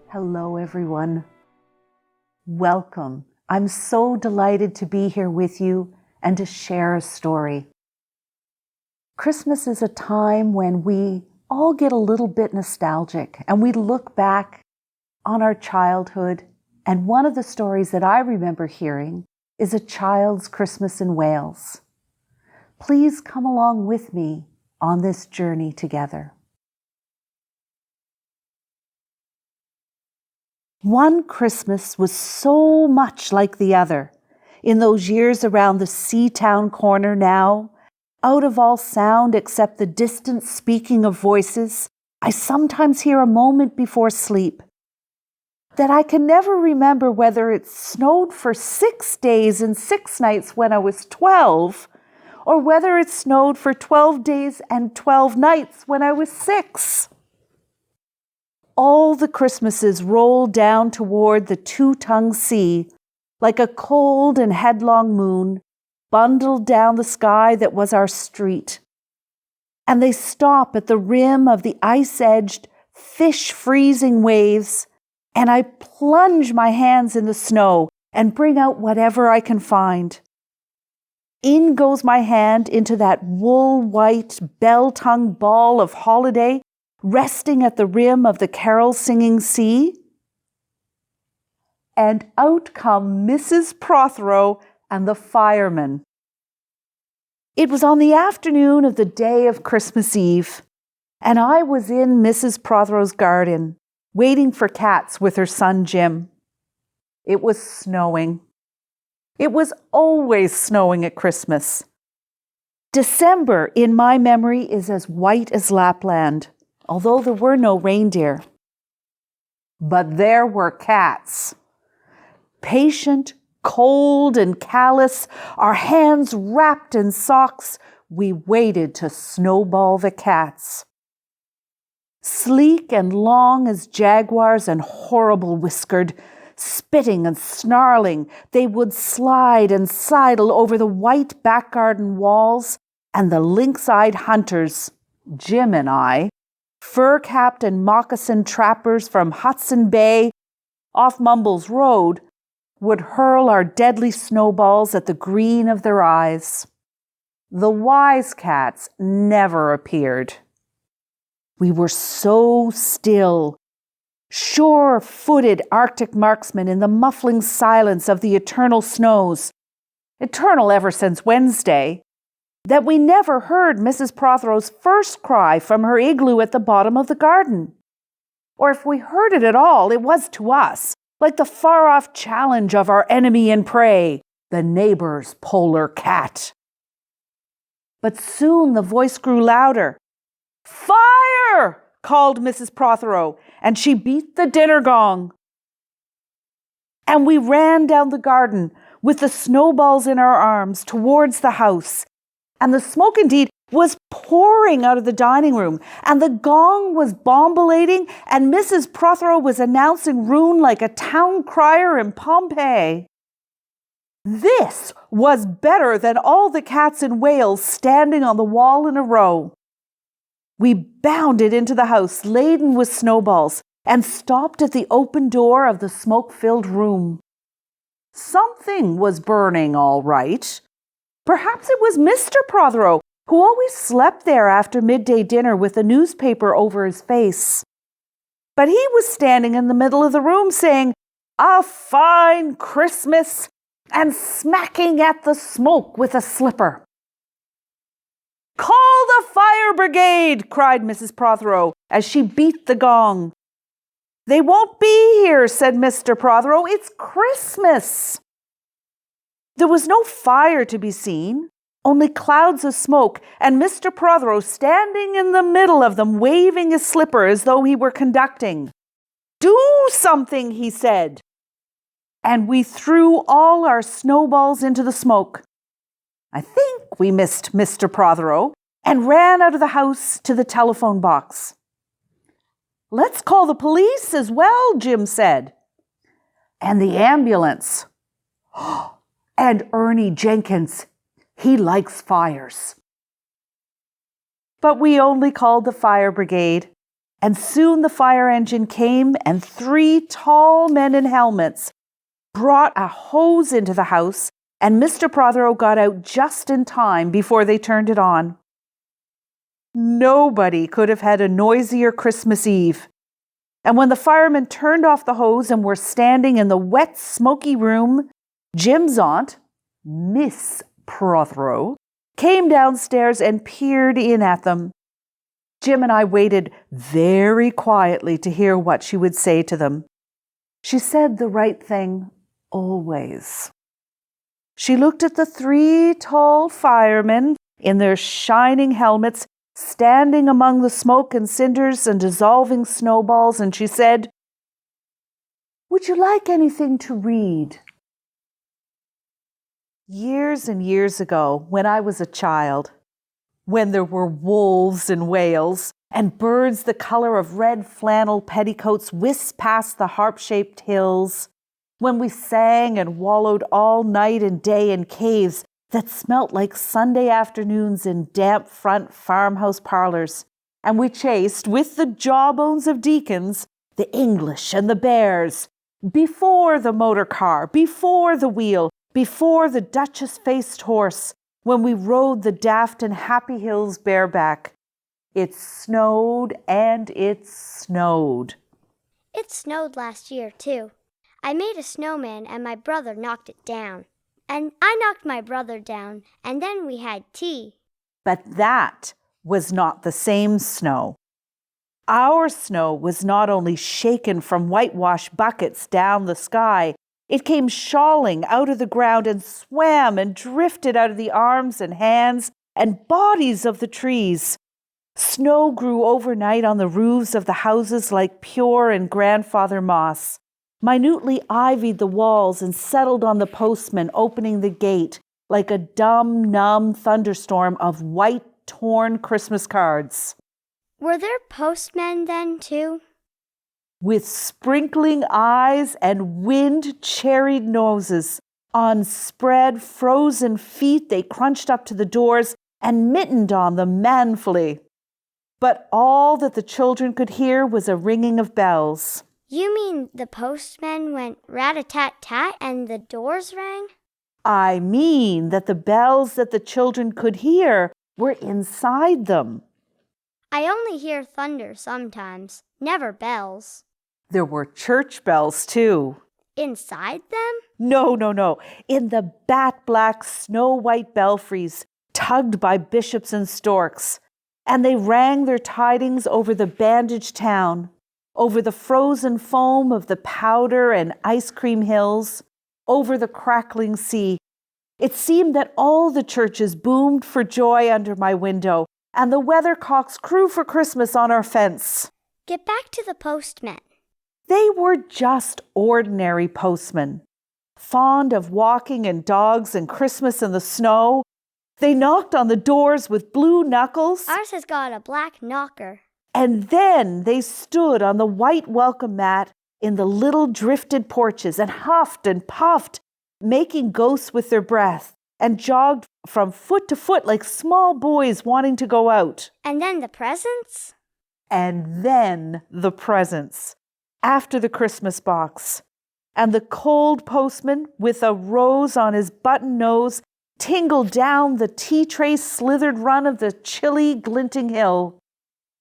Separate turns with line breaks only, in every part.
Hello, everyone. Welcome. I'm so delighted to be here with you and to share a story. Christmas is a time when we all get a little bit nostalgic and we look back on our childhood. And one of the stories that I remember hearing is A Child's Christmas in Wales. Please come along with me on this journey together. One Christmas was so much like the other. In those years around the Seatown corner now, out of all sound except the distant speaking of voices, I sometimes hear a moment before sleep that I can never remember whether it snowed for 6 days and 6 nights when I was 12, or whether it snowed for 12 days and 12 nights when I was 6. All the Christmases rolled down toward the two-tongued sea like a cold and headlong moon bundled down the sky that was our street. And they stop at the rim of the ice-edged, fish-freezing waves, and I plunge my hands in the snow and bring out whatever I can find. In goes my hand into that wool-white, bell-tongued ball of holiday resting at the rim of the carol-singing sea. And out come Mrs. Prothero and the fireman. It was on the afternoon of the day of Christmas Eve, and I was in Mrs. Prothero's garden, waiting for cats with her son Jim. It was snowing. It was always snowing at Christmas. December, in my memory, is as white as Lapland, although there were no reindeer. But there were cats. Patient, cold, and callous, our hands wrapped in socks, we waited to snowball the cats. Sleek and long as jaguars and horrible whiskered, spitting and snarling, they would slide and sidle over the white back garden walls, and the lynx-eyed hunters, Jim and I, fur-capped and moccasin trappers from Hudson Bay off Mumbles Road, would hurl our deadly snowballs at the green of their eyes. The wise cats never appeared. We were so still, sure-footed Arctic marksmen in the muffling silence of the eternal snows, eternal ever since Wednesday, that we never heard Mrs. Prothero's first cry from her igloo at the bottom of the garden. Or if we heard it at all, it was to us, like the far-off challenge of our enemy and prey, the neighbor's polar cat. But soon the voice grew louder. "Fire!" called Mrs. Prothero, and she beat the dinner gong. And we ran down the garden with the snowballs in our arms towards the house. And the smoke indeed was pouring out of the dining room, and the gong was bombulating, and Mrs. Prothero was announcing ruin like a town crier in Pompeii. This was better than all the cats in Wales standing on the wall in a row. We bounded into the house laden with snowballs and stopped at the open door of the smoke-filled room. Something was burning, all right. Perhaps it was Mr. Prothero, who always slept there after midday dinner with a newspaper over his face. But he was standing in the middle of the room saying, "A fine Christmas," and smacking at the smoke with a slipper. "Call the fire brigade," cried Mrs. Prothero as she beat the gong. "They won't be here," said Mr. Prothero. "It's Christmas." There was no fire to be seen, only clouds of smoke, and Mr. Prothero standing in the middle of them, waving his slipper as though he were conducting. "Do something," he said. And we threw all our snowballs into the smoke. I think we missed Mr. Prothero and ran out of the house to the telephone box. "Let's call the police as well," Jim said. "And the ambulance." "And Ernie Jenkins. He likes fires." But we only called the fire brigade, And soon the fire engine came, and 3 tall men in helmets brought a hose into the house, and Mr. Prothero got out just in time before they turned it on. Nobody could have had a noisier Christmas Eve. And when the firemen turned off the hose and were standing in the wet, smoky room, Jim's aunt, Miss Prothero, came downstairs and peered in at them. Jim and I waited very quietly to hear what she would say to them. She said the right thing always. She looked at the 3 tall firemen in their shining helmets, standing among the smoke and cinders and dissolving snowballs, and she said, "Would you like anything to read?" Years and years ago, when I was a child, when there were wolves in Wales and birds the color of red flannel petticoats whisked past the harp-shaped hills, when we sang and wallowed all night and day in caves that smelt like Sunday afternoons in damp front farmhouse parlors, and we chased, with the jawbones of deacons, the English and the bears, before the motor car, before the wheel, before the duchess-faced horse, when we rode the daft and happy hills bareback. It snowed and it snowed.
It snowed last year, too. I made a snowman and my brother knocked it down. And I knocked my brother down, and then we had tea.
But that was not the same snow. Our snow was not only shaken from whitewash buckets down the sky, it came shawling out of the ground and swam and drifted out of the arms and hands and bodies of the trees. Snow grew overnight on the roofs of the houses like pure and grandfather moss, minutely ivied the walls and settled on the postman opening the gate like a dumb, numb thunderstorm of white, torn Christmas cards.
Were there postmen then, too?
With sprinkling eyes and wind-cherried noses, on spread, frozen feet they crunched up to the doors and mittened on them manfully. But all that the children could hear was a ringing of bells.
You mean the postman went rat-a-tat-tat and the doors rang?
I mean that the bells that the children could hear were inside them.
I only hear thunder sometimes, never bells.
There were church bells, too.
Inside them?
No. In the bat-black, snow-white belfries, tugged by bishops and storks. And they rang their tidings over the bandaged town, over the frozen foam of the powder and ice cream hills, over the crackling sea. It seemed that all the churches boomed for joy under my window, and the weathercocks crew for Christmas on our fence.
Get back to the postmen.
They were just ordinary postmen, fond of walking and dogs and Christmas in the snow. They knocked on the doors with blue knuckles.
Ours has got a black knocker.
And then they stood on the white welcome mat in the little drifted porches and huffed and puffed, making ghosts with their breath, and jogged from foot to foot like small boys wanting to go out.
And then the presents?
And then the presents, after the Christmas box. And the cold postman, with a rose on his button nose, tingled down the tea-tray slithered run of the chilly, glinting hill.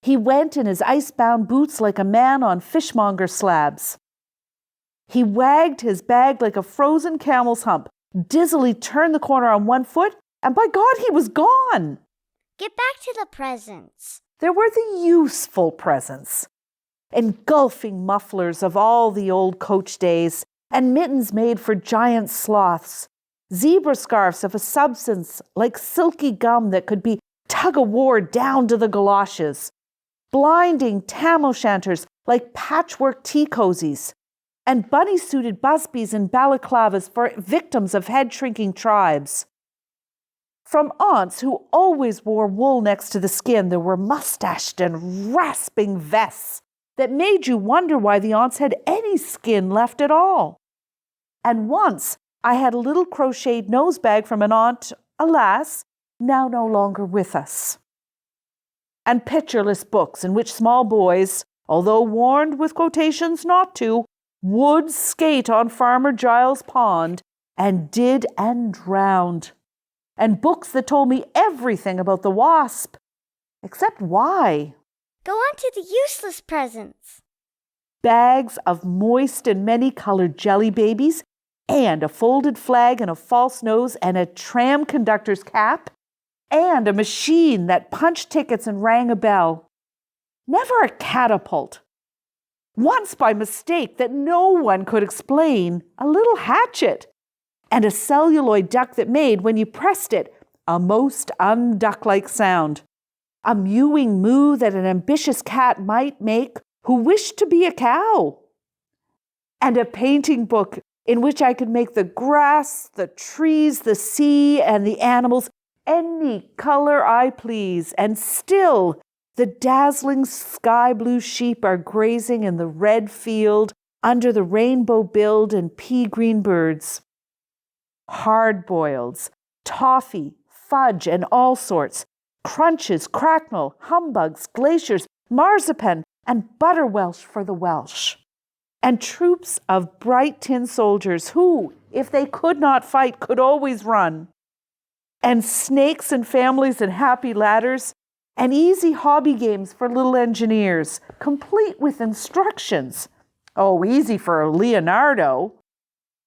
He went in his ice-bound boots like a man on fishmonger slabs. He wagged his bag like a frozen camel's hump, dizzily turned the corner on one foot, and by God, he was gone.
Get back to the presents.
There were the useful presents, engulfing mufflers of all the old coach days, and mittens made for giant sloths, zebra scarves of a substance like silky gum that could be tug-of-war down to the galoshes, blinding tam-o'-shanters like patchwork tea cozies, and bunny-suited busbies and balaclavas for victims of head-shrinking tribes. From aunts who always wore wool next to the skin, there were mustached and rasping vests that made you wonder why the aunts had any skin left at all. And once I had a little crocheted nosebag from an aunt, alas, now no longer with us. and pictureless books in which small boys, although warned with quotations not to, would skate on Farmer Giles' pond and did and drowned. And books that told me everything about the wasp. Except why?
Go on to the useless presents.
Bags of moist and many-colored jelly babies, and a folded flag and a false nose and a tram conductor's cap, and a machine that punched tickets and rang a bell. Never a catapult. Once by mistake that no one could explain, a little hatchet, and a celluloid duck that made, when you pressed it, a most unduck-like sound. A mewing moo that an ambitious cat might make who wished to be a cow. And a painting book in which I could make the grass, the trees, the sea, and the animals any color I please, and still the dazzling sky blue sheep are grazing in the red field under the rainbow-billed and pea-green birds. Hard-boileds, toffee, fudge, and all sorts, crunches, cracknel, humbugs, glaciers, marzipan, and butterwelsh for the Welsh. And troops of bright tin soldiers who, if they could not fight, could always run. And snakes and families and happy ladders, and easy hobby games for little engineers, complete with instructions. Oh, easy for Leonardo.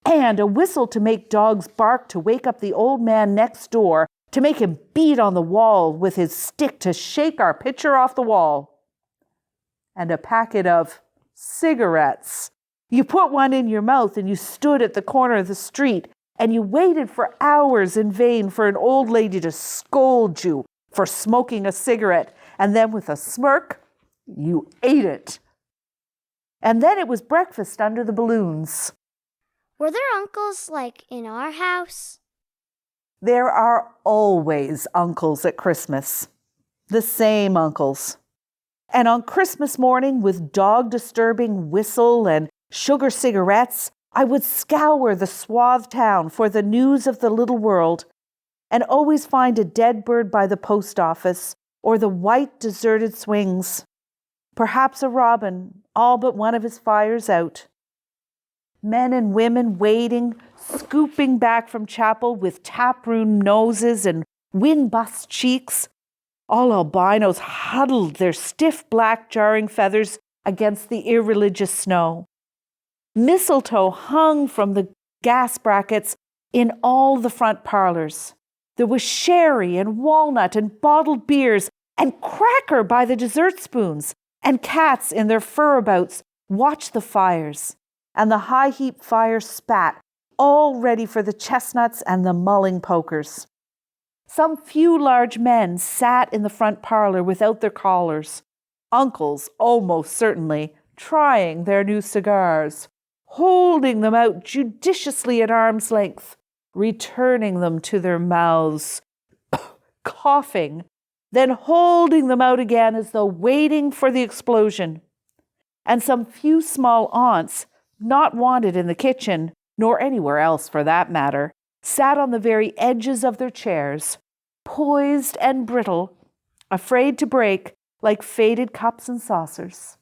And a whistle to make dogs bark to wake up the old man next door, to make him beat on the wall with his stick to shake our picture off the wall. And a packet of cigarettes. You put one in your mouth and you stood at the corner of the street and you waited for hours in vain for an old lady to scold you for smoking a cigarette, and then with a smirk, you ate it. And then it was breakfast under the balloons.
Were there uncles like in our house?
There are always uncles at Christmas. The same uncles. And on Christmas morning, with dog-disturbing whistle and sugar cigarettes, I would scour the swathed town for the news of the little world, and always find a dead bird by the post office, or the white deserted swings. Perhaps a robin, all but one of his fires out. Men and women waiting, scooping back from chapel with taproom noses and wind-bust cheeks. All albinos huddled their stiff black jarring feathers against the irreligious snow. Mistletoe hung from the gas brackets in all the front parlors. There was sherry and walnut and bottled beers and cracker by the dessert spoons, and cats in their furabouts watched the fires, and the high-heap fire spat, all ready for the chestnuts and the mulling pokers. Some few large men sat in the front parlor without their collars, uncles almost certainly, trying their new cigars, holding them out judiciously at arm's length, returning them to their mouths, coughing, then holding them out again as though waiting for the explosion. And some few small aunts, not wanted in the kitchen, nor anywhere else for that matter, sat on the very edges of their chairs, poised and brittle, afraid to break, like faded cups and saucers.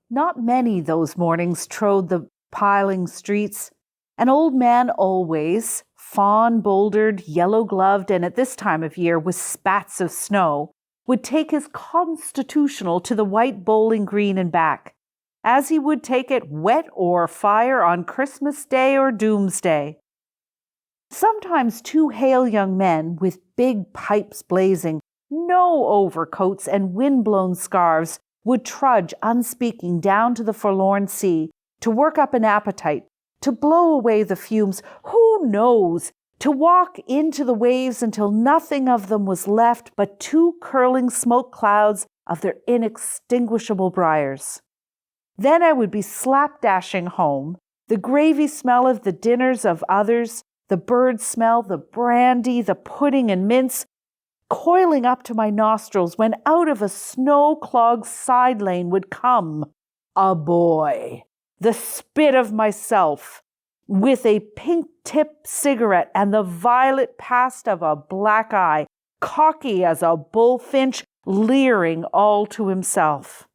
Not many those mornings trode the piling streets. An old man always, fawn-bouldered, yellow-gloved, and at this time of year with spats of snow, would take his constitutional to the white bowling green and back, as he would take it wet or fire on Christmas Day or Doomsday. Sometimes two hale young men with big pipes blazing, no overcoats and wind-blown scarves would trudge unspeaking down to the forlorn sea to work up an appetite, to blow away the fumes, who knows, to walk into the waves until nothing of them was left but two curling smoke clouds of their inextinguishable briars. Then I would be slapdashing home, the gravy smell of the dinners of others, the bird smell, the brandy, the pudding and mince, coiling up to my nostrils when out of a snow-clogged side lane would come a boy, the spit of myself, with a pink-tipped cigarette and the violet past of a black eye, cocky as a bullfinch, leering all to himself.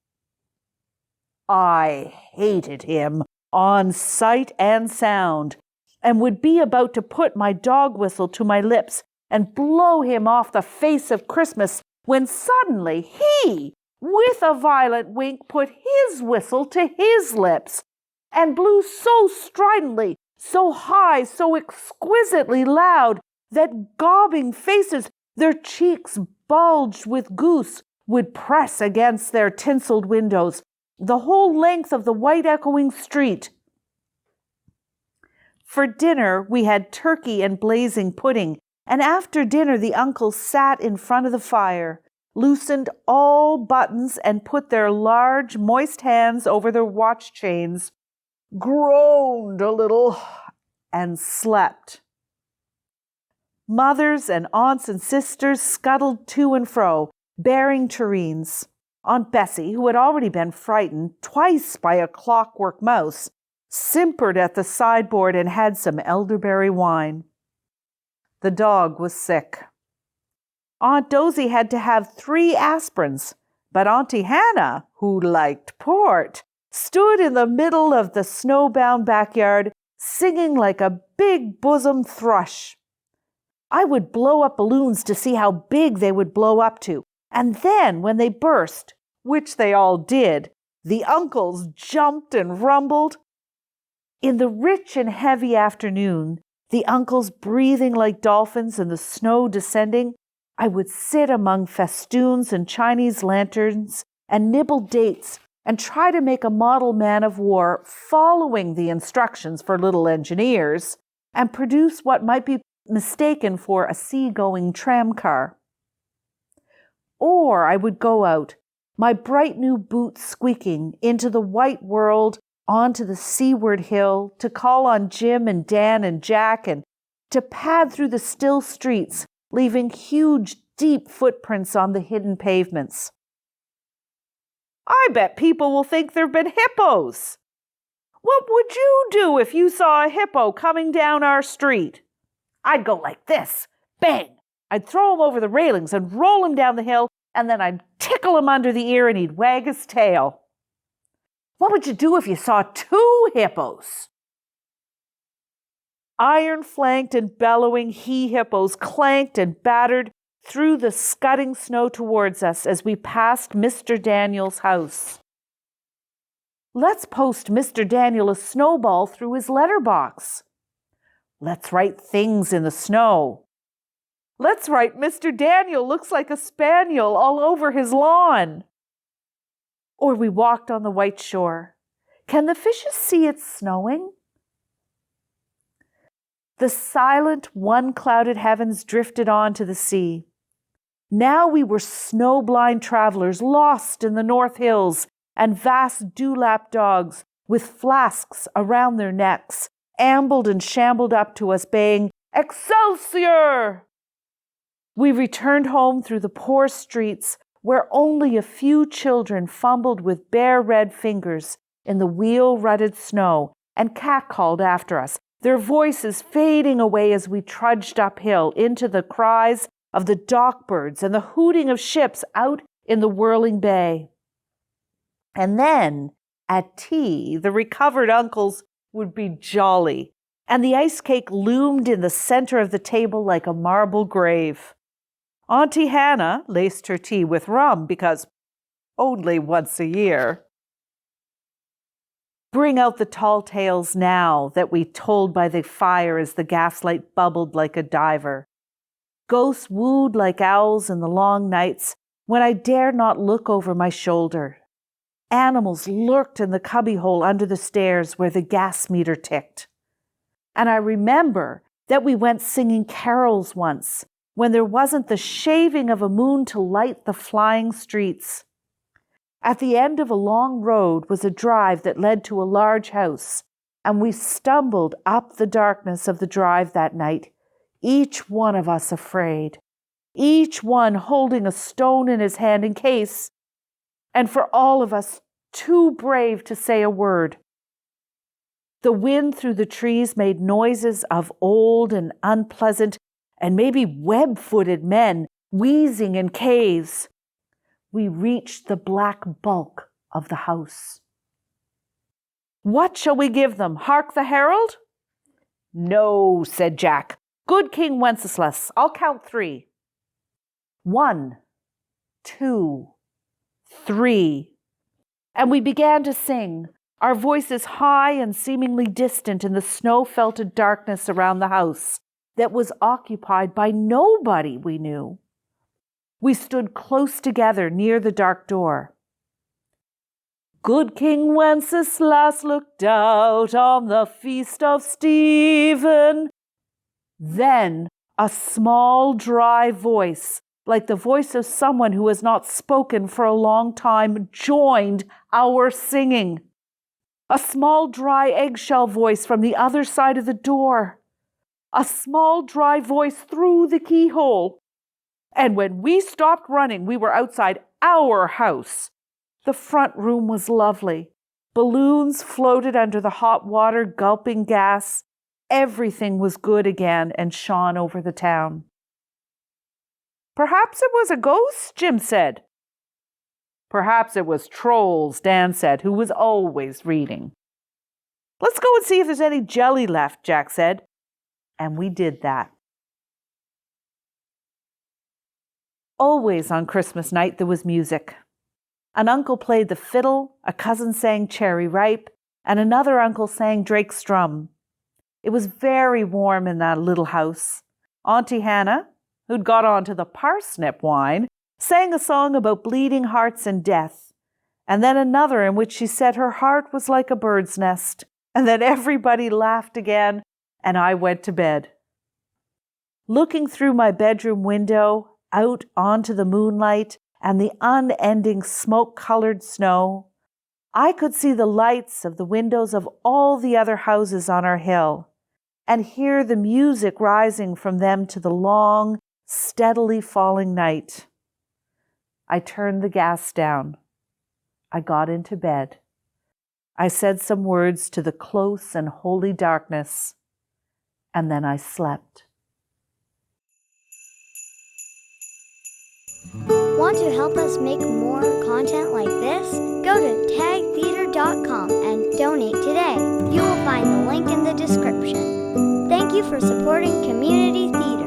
I hated him on sight and sound, and would be about to put my dog whistle to my lips and blow him off the face of Christmas, when suddenly he, with a violent wink, put his whistle to his lips, and blew so stridently, so high, so exquisitely loud, that gobbing faces, their cheeks bulged with goose, would press against their tinseled windows, the whole length of the white echoing street. For dinner, we had turkey and blazing pudding, and after dinner the uncles sat in front of the fire, loosened all buttons, and put their large, moist hands over their watch chains, groaned a little, and slept. Mothers and aunts and sisters scuttled to and fro, bearing tureens. Aunt Bessie, who had already been frightened twice by a clockwork mouse, simpered at the sideboard and had some elderberry wine. The dog was sick. Aunt Dozy had to have 3 aspirins, but Auntie Hannah, who liked port, stood in the middle of the snowbound backyard, singing like a big bosom thrush. I would blow up balloons to see how big they would blow up to, and then when they burst, which they all did, the uncles jumped and rumbled. In the rich and heavy afternoon, the uncles breathing like dolphins and the snow descending, I would sit among festoons and Chinese lanterns and nibble dates and try to make a model man of war following the instructions for little engineers and produce what might be mistaken for a sea-going tramcar. Or I would go out, my bright new boots squeaking, into the white world, onto the seaward hill, to call on Jim and Dan and Jack, and to pad through the still streets, leaving huge, deep footprints on the hidden pavements. I bet people will think there have been hippos. What would you do if you saw a hippo coming down our street? I'd go like this, bang! I'd throw him over the railings and roll him down the hill, and then I'd tickle him under the ear and he'd wag his tail. What would you do if you saw 2 hippos? Iron-flanked and bellowing he-hippos clanked and battered through the scudding snow towards us as we passed Mr. Daniel's house. Let's post Mr. Daniel a snowball through his letterbox. Let's write things in the snow. Let's write Mr. Daniel looks like a spaniel all over his lawn. Or we walked on the white shore. Can the fishes see it's snowing? The silent, one-clouded heavens drifted on to the sea. Now we were snow-blind travelers lost in the North Hills, and vast dewlap dogs with flasks around their necks ambled and shambled up to us, baying, "Excelsior!" We returned home through the poor streets, where only a few children fumbled with bare red fingers in the wheel-rutted snow and catcalled after us, their voices fading away as we trudged uphill into the cries of the dock-birds and the hooting of ships out in the whirling bay. And then, at tea, the recovered uncles would be jolly, and the ice cake loomed in the center of the table like a marble grave. Auntie Hannah laced her tea with rum because only once a year. Bring out the tall tales now that we told by the fire as the gaslight bubbled like a diver. Ghosts wooed like owls in the long nights when I dared not look over my shoulder. Animals lurked in the cubbyhole under the stairs where the gas meter ticked. And I remember that we went singing carols once when there wasn't the shaving of a moon to light the flying streets. At the end of a long road was a drive that led to a large house, and we stumbled up the darkness of the drive that night, each one of us afraid, each one holding a stone in his hand in case, and for all of us too brave to say a word. The wind through the trees made noises of old and unpleasant and maybe web-footed men wheezing in caves. We reached the black bulk of the house. "What shall we give them? Hark the herald?" "No," said Jack. "Good King Wenceslas, I'll count 3. 1, 2, 3. And we began to sing, our voices high and seemingly distant in the snow-felted darkness around the house that was occupied by nobody we knew. We stood close together near the dark door. Good King Wenceslas looked out on the feast of Stephen. Then a small, dry voice, like the voice of someone who has not spoken for a long time, joined our singing. A small, dry eggshell voice from the other side of the door. A small, dry voice through the keyhole. And when we stopped running, we were outside our house. The front room was lovely. Balloons floated under the hot water, gulping gas. Everything was good again and shone over the town. "Perhaps it was a ghost," Jim said. "Perhaps it was trolls," Dan said, who was always reading. "Let's go and see if there's any jelly left," Jack said. And we did that. Always on Christmas night there was music. An uncle played the fiddle, a cousin sang Cherry Ripe, and another uncle sang Drake's Drum. It was very warm in that little house. Auntie Hannah, who'd got on to the parsnip wine, sang a song about bleeding hearts and death, and then another in which she said her heart was like a bird's nest, and then everybody laughed again, and I went to bed. Looking through my bedroom window, out onto the moonlight and the unending smoke-colored snow, I could see the lights of the windows of all the other houses on our hill and hear the music rising from them to the long, steadily falling night. I turned the gas down. I got into bed. I said some words to the close and holy darkness, and then I slept.
Want to help us make more content like this? Go to tagtheater.com and donate today. You will find the link in the description. Thank you for supporting community theater.